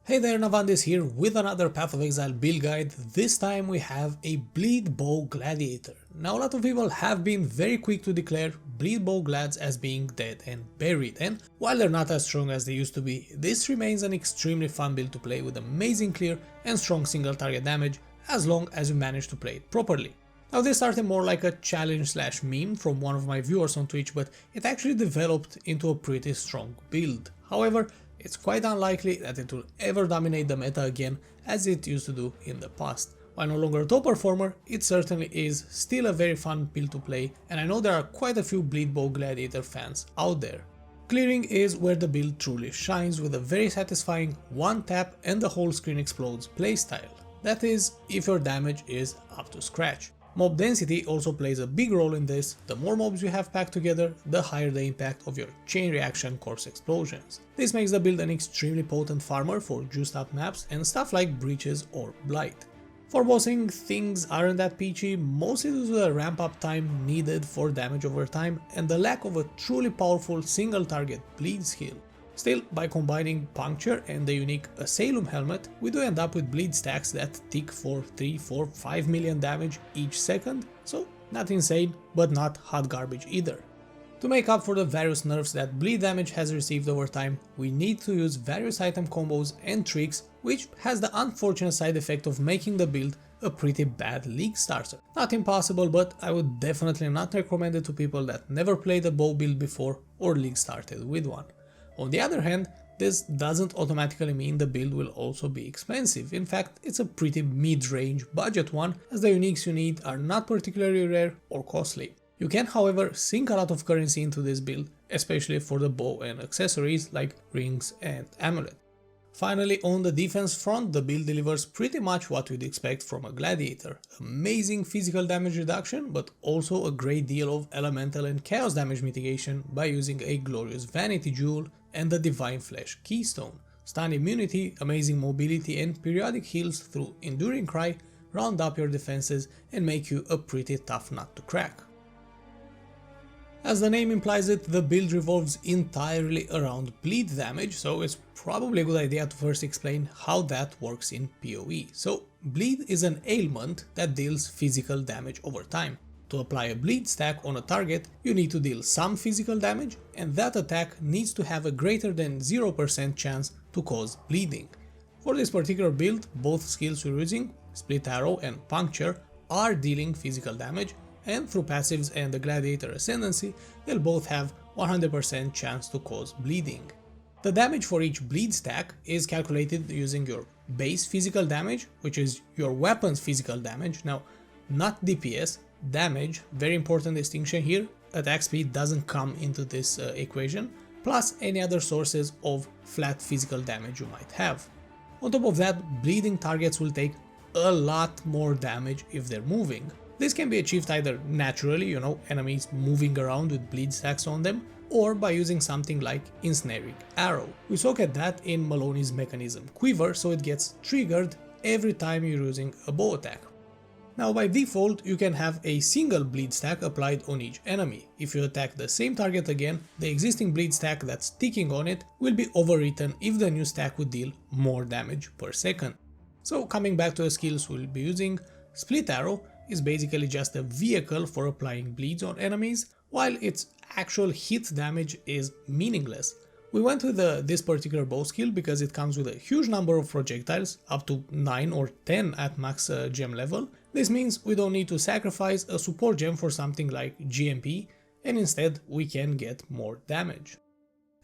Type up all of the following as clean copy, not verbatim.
Hey there, Navandis here with another Path of Exile build guide. This time we have a Bleed Bow Gladiator. Now a lot of people have been very quick to declare Bleed Bow Glads as being dead and buried, and while they're not as strong as they used to be, this remains an extremely fun build to play with amazing clear and strong single target damage as long as you manage to play it properly. Now this started more like a challenge/meme from one of my viewers on Twitch, but it actually developed into a pretty strong build. However, it's quite unlikely that it will ever dominate the meta again as it used to do in the past. While no longer a top performer, it certainly is still a very fun build to play, and I know there are quite a few Bleed Bow Gladiator fans out there. Clearing is where the build truly shines with a very satisfying one tap and the whole screen explodes playstyle. That is, if your damage is up to scratch. Mob density also plays a big role in this. The more mobs you have packed together, the higher the impact of your chain reaction corpse explosions. This makes the build an extremely potent farmer for juiced up maps and stuff like Breaches or Blight. For bossing, things aren't that peachy, mostly due to the ramp up time needed for damage over time and the lack of a truly powerful single target bleed skill. Still, by combining Puncture and the unique Asylum helmet, we do end up with bleed stacks that tick for 3, 4, 5 million damage each second, so not insane, but not hot garbage either. To make up for the various nerfs that bleed damage has received over time, we need to use various item combos and tricks, which has the unfortunate side effect of making the build a pretty bad league starter. Not impossible, but I would definitely not recommend it to people that never played a bow build before or league started with one. On the other hand, this doesn't automatically mean the build will also be expensive. In fact, it's a pretty mid-range budget one, as the uniques you need are not particularly rare or costly. You can, however, sink a lot of currency into this build, especially for the bow and accessories like rings and amulet. Finally, on the defense front, the build delivers pretty much what you'd expect from a gladiator. Amazing physical damage reduction, but also a great deal of elemental and chaos damage mitigation by using a glorious vanity jewel and the divine flesh keystone. Stun immunity, amazing mobility and periodic heals through enduring cry round up your defenses and make you a pretty tough nut to crack. As the name implies it, the build revolves entirely around bleed damage, so it's probably a good idea to first explain how that works in PoE. So, bleed is an ailment that deals physical damage over time. To apply a bleed stack on a target, you need to deal some physical damage, and that attack needs to have a greater than 0% chance to cause bleeding. For this particular build, both skills we're using, Split Arrow and Puncture, are dealing physical damage, and through passives and the Gladiator Ascendancy, they'll both have 100% chance to cause bleeding. The damage for each bleed stack is calculated using your base physical damage, which is your weapon's physical damage. Now, not DPS, damage, very important distinction here, attack speed doesn't come into this equation, plus any other sources of flat physical damage you might have. On top of that, bleeding targets will take a lot more damage if they're moving. This can be achieved either naturally, enemies moving around with bleed stacks on them, or by using something like Ensnaring Arrow. We spoke at that in Maloney's mechanism Quiver, so it gets triggered every time you're using a bow attack. Now by default, you can have a single bleed stack applied on each enemy. If you attack the same target again, the existing bleed stack that's ticking on it will be overwritten if the new stack would deal more damage per second. So coming back to the skills we'll be using, Split Arrow is basically just a vehicle for applying bleeds on enemies, while its actual hit damage is meaningless. We went with this particular bow skill because it comes with a huge number of projectiles, up to 9 or 10 at max gem level. This means we don't need to sacrifice a support gem for something like GMP, and instead we can get more damage.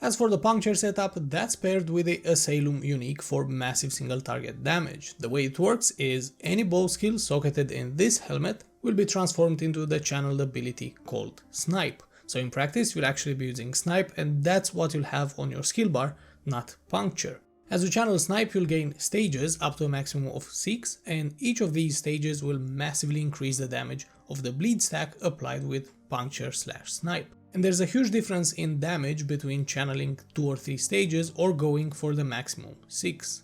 As for the Puncture setup, that's paired with the Asylum unique for massive single target damage. The way it works is any bow skill socketed in this helmet will be transformed into the channeled ability called Snipe. So in practice you'll actually be using Snipe, and that's what you'll have on your skill bar, not Puncture. As you channel Snipe, you'll gain stages up to a maximum of 6, and each of these stages will massively increase the damage of the bleed stack applied with Puncture/Snipe. And there's a huge difference in damage between channeling 2 or 3 stages or going for the maximum 6.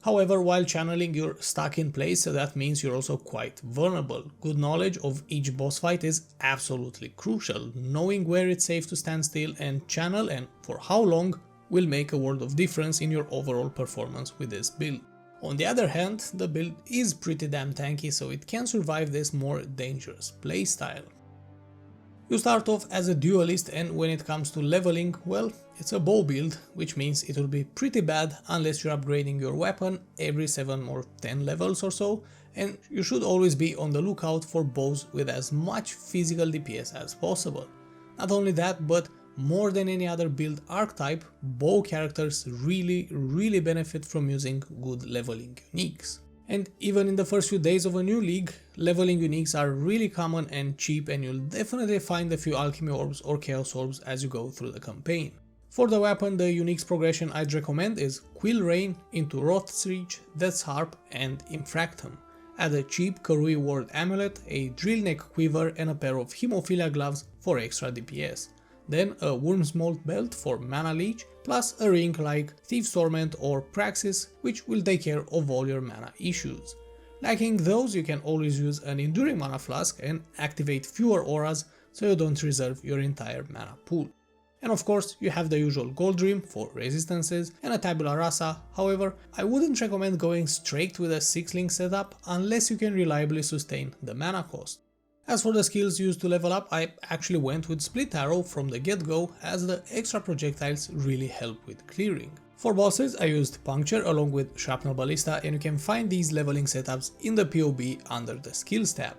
However, while channeling you're stuck in place, so that means you're also quite vulnerable. Good knowledge of each boss fight is absolutely crucial. Knowing where it's safe to stand still and channel and for how long will make a world of difference in your overall performance with this build. On the other hand, the build is pretty damn tanky, so it can survive this more dangerous playstyle. You start off as a duelist, and when it comes to leveling, well, it's a bow build, which means it will be pretty bad unless you're upgrading your weapon every 7 or 10 levels or so, and you should always be on the lookout for bows with as much physical DPS as possible. Not only that, but more than any other build archetype, bow characters really benefit from using good leveling uniques. And even in the first few days of a new league, leveling uniques are really common and cheap, and you'll definitely find a few alchemy orbs or chaos orbs as you go through the campaign. For the weapon, the uniques progression I'd recommend is Quill Rain into Wrath's Reach, Death's Harp and Infractum. Add a cheap Karui Ward amulet, a drill neck quiver and a pair of Hemophilia gloves for extra DPS. Then a Worm's Mold belt for mana leech, plus a ring like Thief's Torment or Praxis, which will take care of all your mana issues. Lacking those, you can always use an Enduring Mana Flask and activate fewer auras so you don't reserve your entire mana pool. And of course, you have the usual Gold Rim for resistances and a Tabula Rasa. However, I wouldn't recommend going straight with a 6-link setup unless you can reliably sustain the mana cost. As for the skills used to level up, I actually went with Split Arrow from the get-go, as the extra projectiles really help with clearing. For bosses, I used Puncture along with Shrapnel Ballista, and you can find these leveling setups in the POB under the Skills tab.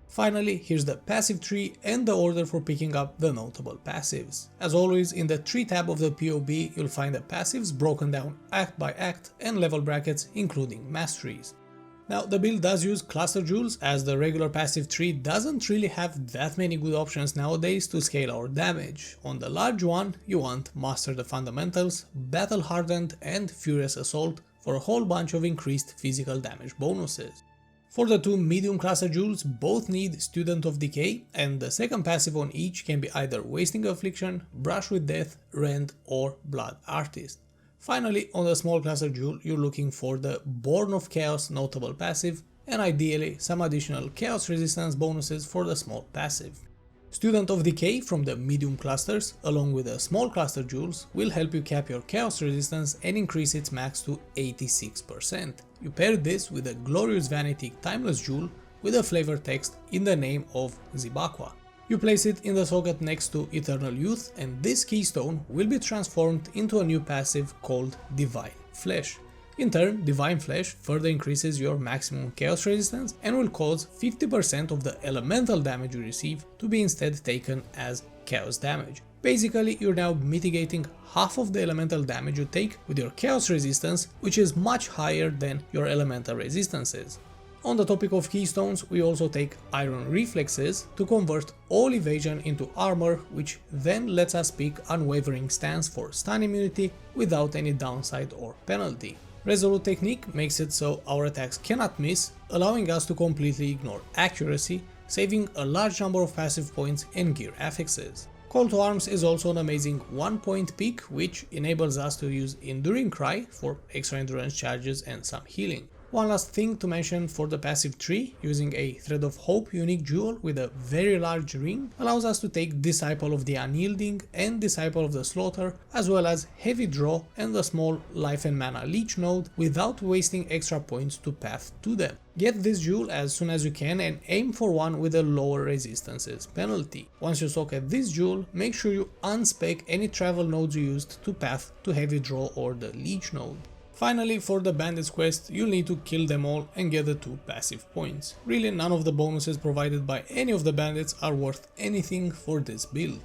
Finally, here's the passive tree and the order for picking up the notable passives. As always, in the tree tab of the POB, you'll find the passives broken down act by act and level brackets, including masteries. Now, the build does use cluster jewels, as the regular passive tree doesn't really have that many good options nowadays to scale our damage. On the large one, you want Master the Fundamentals, Battle Hardened and Furious Assault for a whole bunch of increased physical damage bonuses. For the two medium cluster jewels, both need Student of Decay, and the second passive on each can be either Wasting Affliction, Brush with Death, Rend or Blood Artist. Finally, on the small cluster jewel, you're looking for the Born of Chaos notable passive, and ideally some additional chaos resistance bonuses for the small passive. Student of Decay from the medium clusters, along with the small cluster jewels, will help you cap your chaos resistance and increase its max to 86%. You pair this with a Glorious Vanity Timeless Jewel with a flavor text in the name of Zibaqua. You place it in the socket next to Eternal Youth, and this keystone will be transformed into a new passive called Divine Flesh. In turn, Divine Flesh further increases your maximum chaos resistance and will cause 50% of the elemental damage you receive to be instead taken as chaos damage. Basically, you're now mitigating half of the elemental damage you take with your chaos resistance, which is much higher than your elemental resistances. On the topic of keystones, we also take Iron Reflexes to convert all evasion into armor, which then lets us pick Unwavering Stance for stun immunity without any downside or penalty. Resolute Technique makes it so our attacks cannot miss, allowing us to completely ignore accuracy, saving a large number of passive points and gear affixes. Call to Arms is also an amazing 1-point pick, which enables us to use Enduring Cry for extra endurance charges and some healing. One last thing to mention for the passive tree, using a Thread of Hope unique jewel with a very large ring allows us to take Disciple of the Unyielding and Disciple of the Slaughter, as well as Heavy Draw and the small Life and Mana Leech node without wasting extra points to path to them. Get this jewel as soon as you can and aim for one with a lower resistances penalty. Once you socket this jewel, make sure you unspec any travel nodes you used to path to Heavy Draw or the Leech node. Finally, for the Bandits Quest, you'll need to kill them all and get the 2 passive points. Really, none of the bonuses provided by any of the bandits are worth anything for this build.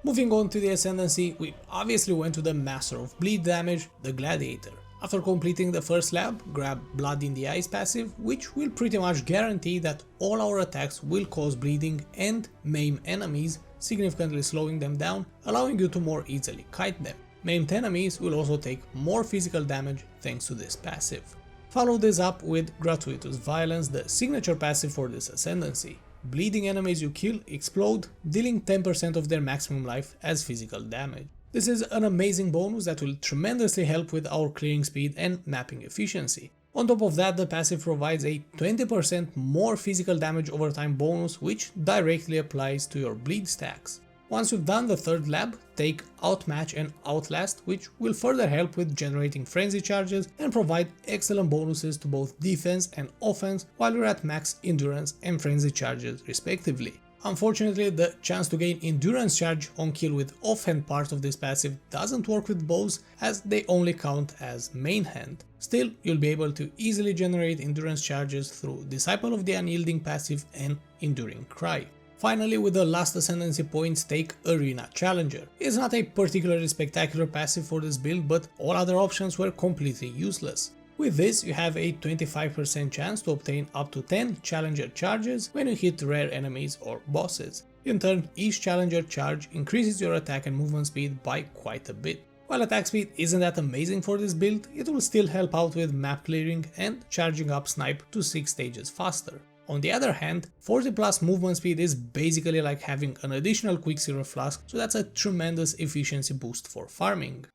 Moving on to the Ascendancy, we obviously went to the Master of Bleed damage, the Gladiator. After completing the first lab, grab Blood in the Eyes passive, which will pretty much guarantee that all our attacks will cause bleeding and maim enemies, significantly slowing them down, allowing you to more easily kite them. Maimed enemies will also take more physical damage thanks to this passive. Follow this up with Gratuitous Violence, the signature passive for this Ascendancy. Bleeding enemies you kill explode, dealing 10% of their maximum life as physical damage. This is an amazing bonus that will tremendously help with our clearing speed and mapping efficiency. On top of that, the passive provides a 20% more physical damage over time bonus, which directly applies to your bleed stacks. Once you've done the third lab, take Outmatch and Outlast, which will further help with generating frenzy charges and provide excellent bonuses to both defense and offense while you're at max endurance and frenzy charges respectively. Unfortunately, the chance to gain endurance charge on kill with offhand part of this passive doesn't work with bows, as they only count as main hand. Still, you'll be able to easily generate endurance charges through Disciple of the Unyielding passive and Enduring Cry. Finally, with the last Ascendancy points, take Arena Challenger. It's not a particularly spectacular passive for this build, but all other options were completely useless. With this, you have a 25% chance to obtain up to 10 Challenger charges when you hit rare enemies or bosses. In turn, each Challenger charge increases your attack and movement speed by quite a bit. While attack speed isn't that amazing for this build, it will still help out with map clearing and charging up snipe to 6 stages faster. On the other hand, 40 plus movement speed is basically like having an additional Quicksilver Flask, so that's a tremendous efficiency boost for farming.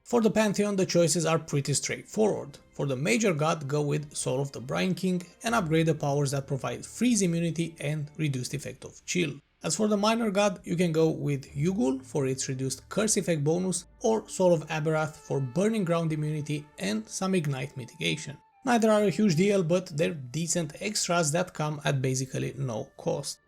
For the Pantheon, the choices are pretty straightforward. For the Major God, go with Soul of the Brine King and upgrade the powers that provide freeze immunity and reduced effect of chill. As for the Minor God, you can go with Yugul for its reduced curse effect bonus or Soul of Aberath for burning ground immunity and some ignite mitigation. Neither are a huge deal, but they're decent extras that come at basically no cost.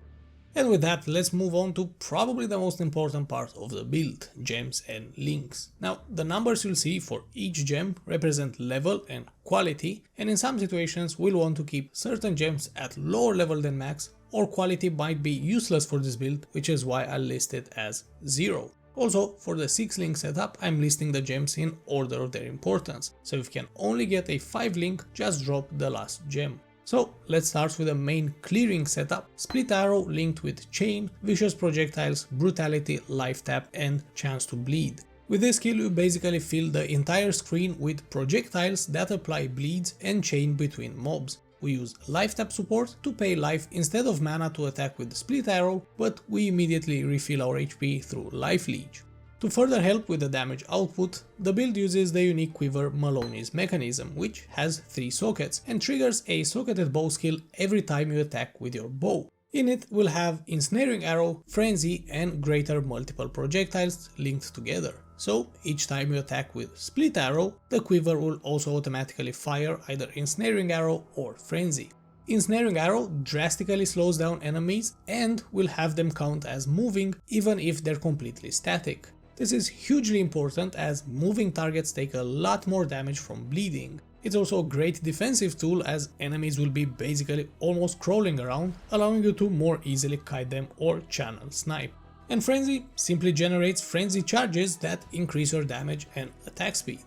And with that, let's move on to probably the most important part of the build, gems and links. Now, the numbers you'll see for each gem represent level and quality, and in some situations we'll want to keep certain gems at lower level than max, or quality might be useless for this build, which is why I list it as 0. Also, for the 6 link setup, I'm listing the gems in order of their importance, so if you can only get a 5 link, just drop the last gem. So let's start with the main clearing setup: Split Arrow linked with Chain, Vicious Projectiles, Brutality, Life Tap and Chance to Bleed. With this skill you basically fill the entire screen with projectiles that apply bleeds and chain between mobs. We use Life Tap support to pay life instead of mana to attack with Split Arrow, but we immediately refill our HP through Life Leech. To further help with the damage output, the build uses the unique quiver Maloney's mechanism, which has 3 sockets and triggers a socketed bow skill every time you attack with your bow. In it, we'll have Ensnaring Arrow, Frenzy and Greater Multiple Projectiles linked together. So each time you attack with Split Arrow, the quiver will also automatically fire either Ensnaring Arrow or Frenzy. Ensnaring Arrow drastically slows down enemies and will have them count as moving even if they're completely static. This is hugely important as moving targets take a lot more damage from bleeding. It's also a great defensive tool as enemies will be basically almost crawling around, allowing you to more easily kite them or channel snipe. And Frenzy simply generates frenzy charges that increase your damage and attack speed.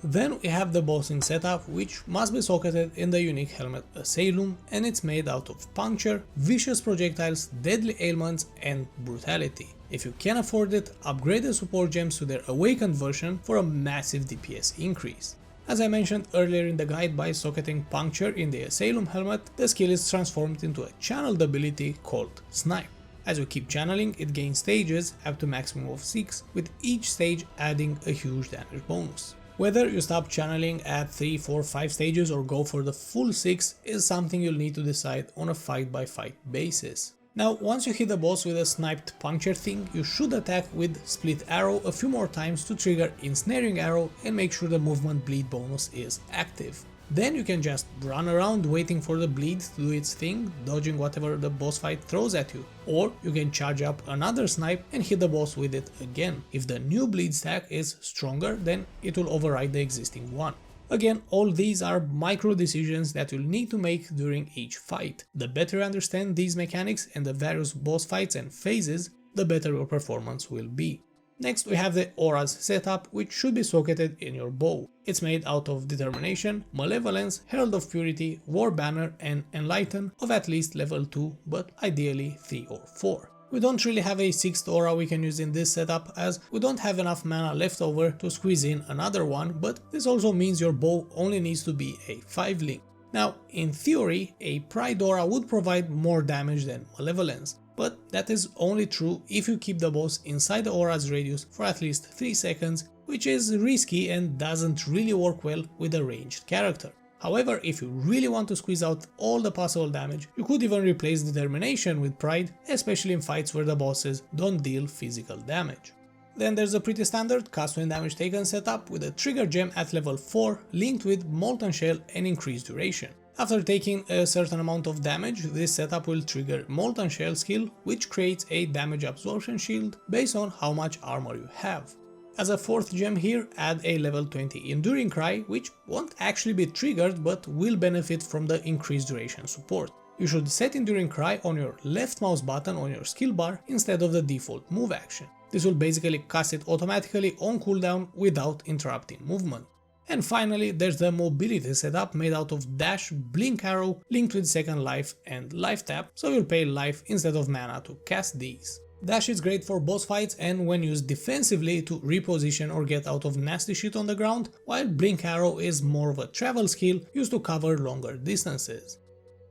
Then we have the boss in setup, which must be socketed in the unique helmet Asylum, and it's made out of Puncture, Vicious Projectiles, Deadly Ailments and Brutality. If you can afford it, upgrade the support gems to their Awakened version for a massive DPS increase. As I mentioned earlier in the guide, by socketing Puncture in the Asylum helmet, the skill is transformed into a channeled ability called Snipe. As you keep channeling, it gains stages up to maximum of 6, with each stage adding a huge damage bonus. Whether you stop channeling at 3, 4, 5 stages or go for the full 6 is something you'll need to decide on a fight by fight basis. Now, once you hit the boss with a sniped puncture thing, you should attack with Split Arrow a few more times to trigger Ensnaring Arrow and make sure the movement bleed bonus is active. Then you can just run around waiting for the bleed to do its thing, dodging whatever the boss fight throws at you. Or you can charge up another snipe and hit the boss with it again. If the new bleed stack is stronger, then it will override the existing one. Again, all these are micro decisions that you'll need to make during each fight. The better you understand these mechanics and the various boss fights and phases, the better your performance will be. Next we have the Auras setup, which should be socketed in your bow. It's made out of Determination, Malevolence, Herald of Purity, War Banner and Enlighten of at least level 2, but ideally 3 or 4. We don't really have a 6th aura we can use in this setup, as we don't have enough mana left over to squeeze in another one, but this also means your bow only needs to be a 5 link. Now, in theory, a Pride aura would provide more damage than Malevolence, but that is only true if you keep the boss inside the aura's radius for at least 3 seconds, which is risky and doesn't really work well with a ranged character. However, if you really want to squeeze out all the possible damage, you could even replace Determination with Pride, especially in fights where the bosses don't deal physical damage. Then there's a pretty standard cast when damage taken setup with a trigger gem at level 4 linked with Molten Shell and increased duration. After taking a certain amount of damage, this setup will trigger Molten Shell skill, which creates a damage absorption shield based on how much armor you have. As a fourth gem here, add a level 20 Enduring Cry, which won't actually be triggered but will benefit from the increased duration support. You should set Enduring Cry on your left mouse button on your skill bar instead of the default move action. This will basically cast it automatically on cooldown without interrupting movement. And finally, there's the mobility setup made out of dash, blink arrow linked with second life and life tap, so you'll pay life instead of mana to cast these. Dash is great for boss fights and when used defensively to reposition or get out of nasty shit on the ground, while blink arrow is more of a travel skill used to cover longer distances.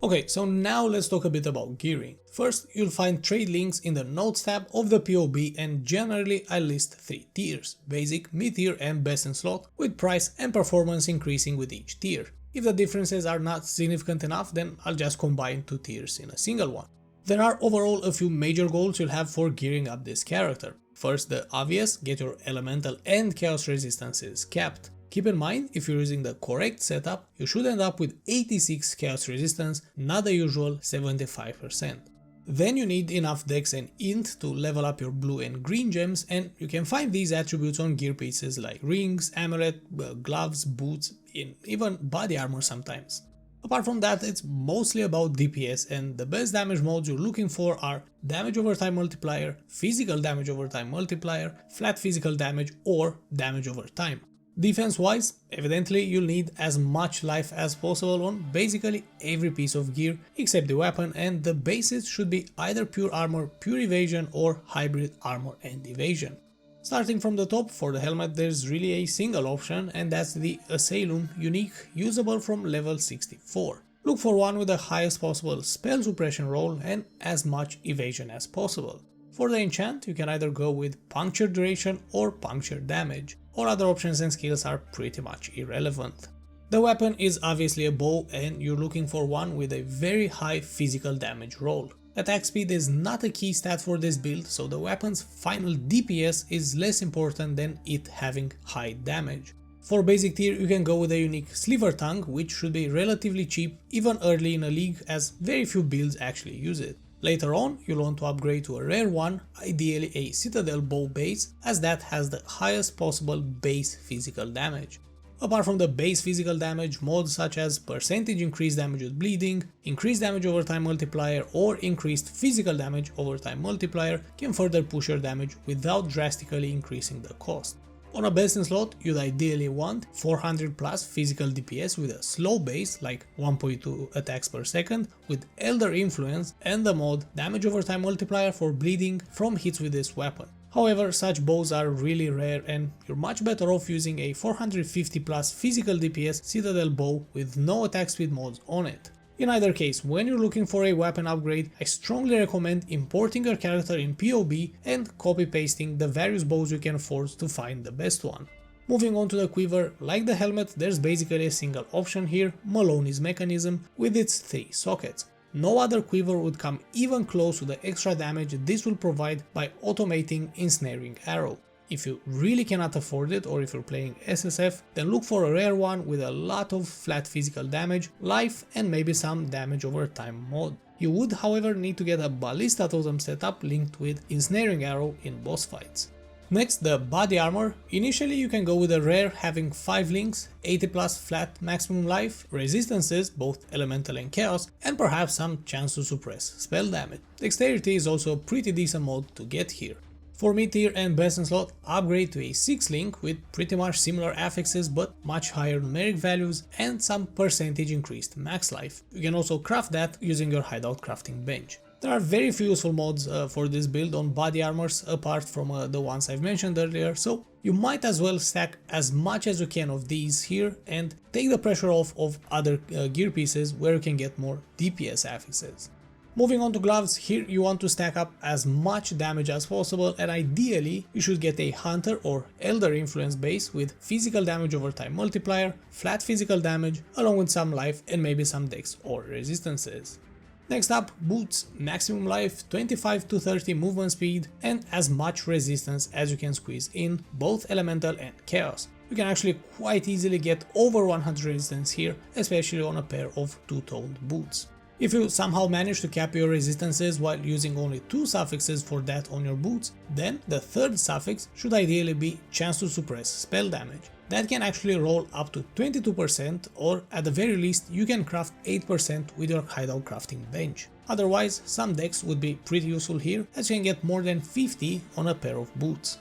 Okay, so now let's talk a bit about gearing. First, you'll find trade links in the notes tab of the POB, and generally I list 3 tiers: basic, mid-tier and best in slot, with price and performance increasing with each tier. If the differences are not significant enough, then I'll just combine 2 tiers in a single one. There are overall a few major goals you'll have for gearing up this character. First, the obvious, get your elemental and chaos resistances capped. Keep in mind, if you're using the correct setup, you should end up with 86 chaos resistance, not the usual 75%. Then you need enough dex and int to level up your blue and green gems, and you can find these attributes on gear pieces like rings, amulet, gloves, boots, and even body armor sometimes. Apart from that, it's mostly about DPS, and the best damage modes you're looking for are damage over time multiplier, physical damage over time multiplier, flat physical damage, or damage over time. Defense wise, evidently you'll need as much life as possible on basically every piece of gear except the weapon, and the bases should be either pure armor, pure evasion, or hybrid armor and evasion. Starting from the top, for the helmet there's really a single option, and that's the Asylum unique, usable from level 64. Look for one with the highest possible spell suppression roll and as much evasion as possible. For the enchant, you can either go with puncture duration or puncture damage. All other options and skills are pretty much irrelevant. The weapon is obviously a bow, and you're looking for one with a very high physical damage roll. Attack speed is not a key stat for this build, so the weapon's final DPS is less important than it having high damage. For basic tier, you can go with a unique Sliver Tongue, which should be relatively cheap even early in a league, as very few builds actually use it. Later on, you'll want to upgrade to a rare one, ideally a Citadel Bow base, as that has the highest possible base physical damage. Apart from the base physical damage, mods such as percentage increased damage with bleeding, increased damage over time multiplier, or increased physical damage over time multiplier can further push your damage without drastically increasing the cost. On a best in slot, you'd ideally want 400 plus physical DPS with a slow base like 1.2 attacks per second with Elder Influence and the mod damage over time multiplier for bleeding from hits with this weapon. However, such bows are really rare, and you're much better off using a 450 plus physical DPS Citadel bow with no attack speed mods on it. In either case, when you're looking for a weapon upgrade, I strongly recommend importing your character in POB and copy-pasting the various bows you can afford to find the best one. Moving on to the quiver, like the helmet, there's basically a single option here, Maloney's Mechanism, with its 3 sockets. No other quiver would come even close to the extra damage this will provide by automating Ensnaring Arrow. If you really cannot afford it, or if you're playing SSF, then look for a rare one with a lot of flat physical damage, life, and maybe some damage over time mod. You would however need to get a Ballista Totem setup linked with Ensnaring Arrow in boss fights. Next, the body armor. Initially you can go with a rare having 5 links, 80 plus flat maximum life, resistances, both elemental and chaos, and perhaps some chance to suppress spell damage. Dexterity is also a pretty decent mod to get here. For mid-tier and best in slot, upgrade to a 6 link with pretty much similar affixes but much higher numeric values and some percentage increased max life. You can also craft that using your hideout crafting bench. There are very few useful mods for this build on body armors apart from the ones I've mentioned earlier, so you might as well stack as much as you can of these here and take the pressure off of other gear pieces where you can get more DPS affixes. Moving on to gloves, here you want to stack up as much damage as possible, and ideally you should get a Hunter or Elder influence base with physical damage over time multiplier, flat physical damage, along with some life and maybe some dex or resistances. Next up, boots, maximum life, 25 to 30 movement speed, and as much resistance as you can squeeze in, both elemental and chaos. You can actually quite easily get over 100 resistance here, especially on a pair of two-toned boots. If you somehow manage to cap your resistances while using only 2 suffixes for that on your boots, then the third suffix should ideally be chance to suppress spell damage. That can actually roll up to 22%, or at the very least you can craft 8% with your hideout crafting bench. Otherwise, some decks would be pretty useful here, as you can get more than 50 on a pair of boots.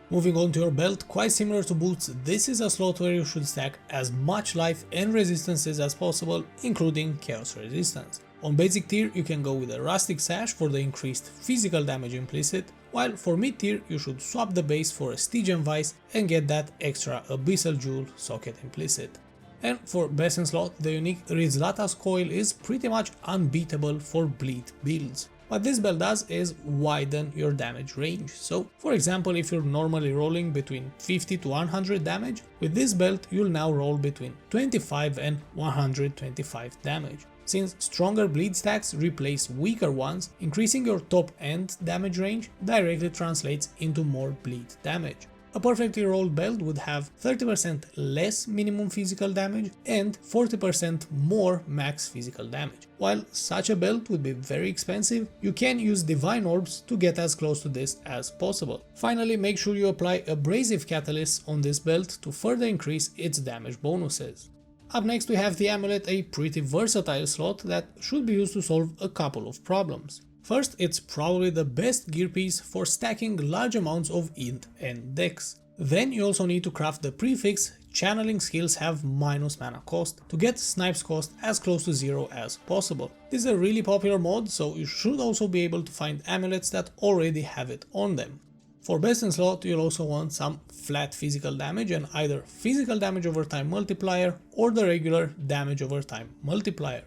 Moving on to your belt, quite similar to boots, this is a slot where you should stack as much life and resistances as possible, including chaos resistance. On basic tier you can go with a rustic sash for the increased physical damage implicit, while for mid tier you should swap the base for a Stygian Vice and get that extra Abyssal Jewel socket implicit. And for best in slot, the unique Rizlata's Coil is pretty much unbeatable for bleed builds. What this belt does is widen your damage range. So for example, if you're normally rolling between 50 to 100 damage, with this belt you'll now roll between 25 and 125 damage. Since stronger bleed stacks replace weaker ones, increasing your top end damage range directly translates into more bleed damage. A perfectly rolled belt would have 30% less minimum physical damage and 40% more max physical damage. While such a belt would be very expensive, you can use Divine Orbs to get as close to this as possible. Finally, make sure you apply Abrasive Catalyst on this belt to further increase its damage bonuses. Up next we have the amulet, a pretty versatile slot that should be used to solve a couple of problems. First, it's probably the best gear piece for stacking large amounts of int and dex. Then you also need to craft the prefix channeling skills have minus mana cost to get snipes cost as close to 0 as possible. This is a really popular mod, so you should also be able to find amulets that already have it on them. For best in slot, you'll also want some flat physical damage and either physical damage over time multiplier or the regular damage over time multiplier.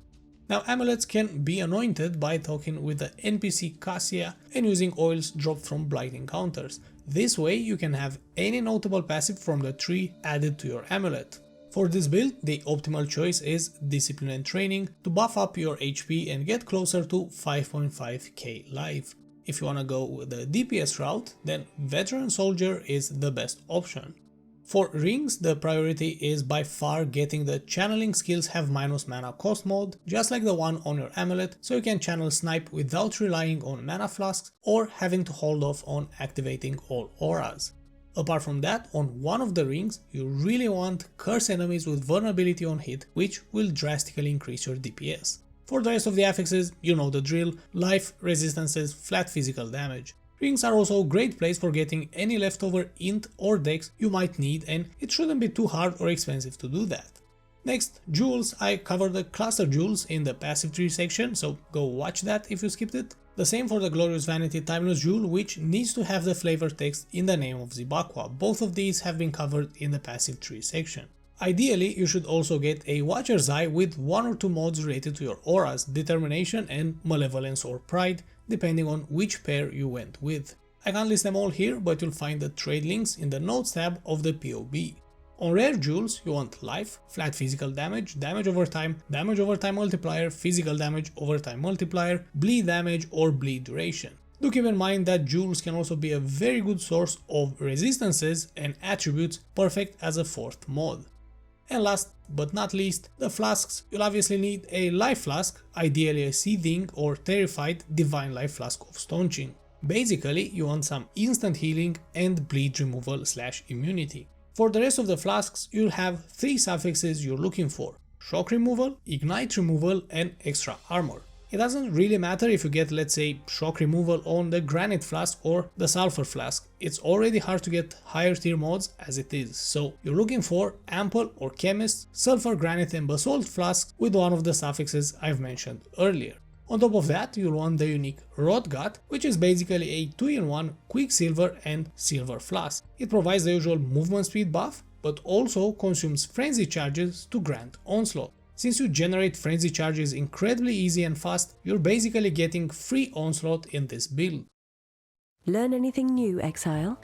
Now amulets can be anointed by talking with the NPC Cassia and using oils dropped from blighting counters. This way you can have any notable passive from the tree added to your amulet. For this build, the optimal choice is Discipline and Training to buff up your HP and get closer to 5.5k life. If you wanna go with the DPS route, then Veteran Soldier is the best option. For rings, the priority is by far getting the channeling skills have minus mana cost mode, just like the one on your amulet, so you can channel snipe without relying on mana flasks or having to hold off on activating all auras. Apart from that, on one of the rings, you really want curse enemies with vulnerability on hit, which will drastically increase your DPS. For the rest of the affixes, you know the drill: life, resistances, flat physical damage. Rings are also a great place for getting any leftover int or dex you might need, and it shouldn't be too hard or expensive to do that. Next, jewels. I covered the cluster jewels in the passive tree section, so go watch that if you skipped it. The same for the Glorious Vanity Timeless Jewel, which needs to have the flavor text in the name of Zibaqua. Both of these have been covered in the passive tree section. Ideally, you should also get a Watcher's Eye with 1 or 2 mods related to your auras, Determination and Malevolence or Pride, depending on which pair you went with. I can't list them all here, but you'll find the trade links in the notes tab of the POB. On rare jewels, you want life, flat physical damage, damage over time multiplier, physical damage over time multiplier, bleed damage or bleed duration. Do keep in mind that jewels can also be a very good source of resistances and attributes, perfect as a 4th mod. And last but not least, the flasks. You'll obviously need a life flask, ideally a seething or terrified divine life flask of staunching. Basically, you want some instant healing and bleed removal / immunity. For the rest of the flasks, you'll have 3 suffixes you're looking for: shock removal, ignite removal, and extra armor. It doesn't really matter if you get, let's say, shock removal on the granite flask or the sulfur flask. It's already hard to get higher tier mods as it is, so you're looking for ample or chemist, sulfur, granite and basalt flasks with one of the suffixes I've mentioned earlier. On top of that, you'll want the unique Rotgut, which is basically a 2-in-1 quicksilver and silver flask. It provides the usual movement speed buff, but also consumes frenzy charges to grant onslaught. Since you generate frenzy charges incredibly easy and fast, you're basically getting free onslaught in this build. Learn anything new, Exile?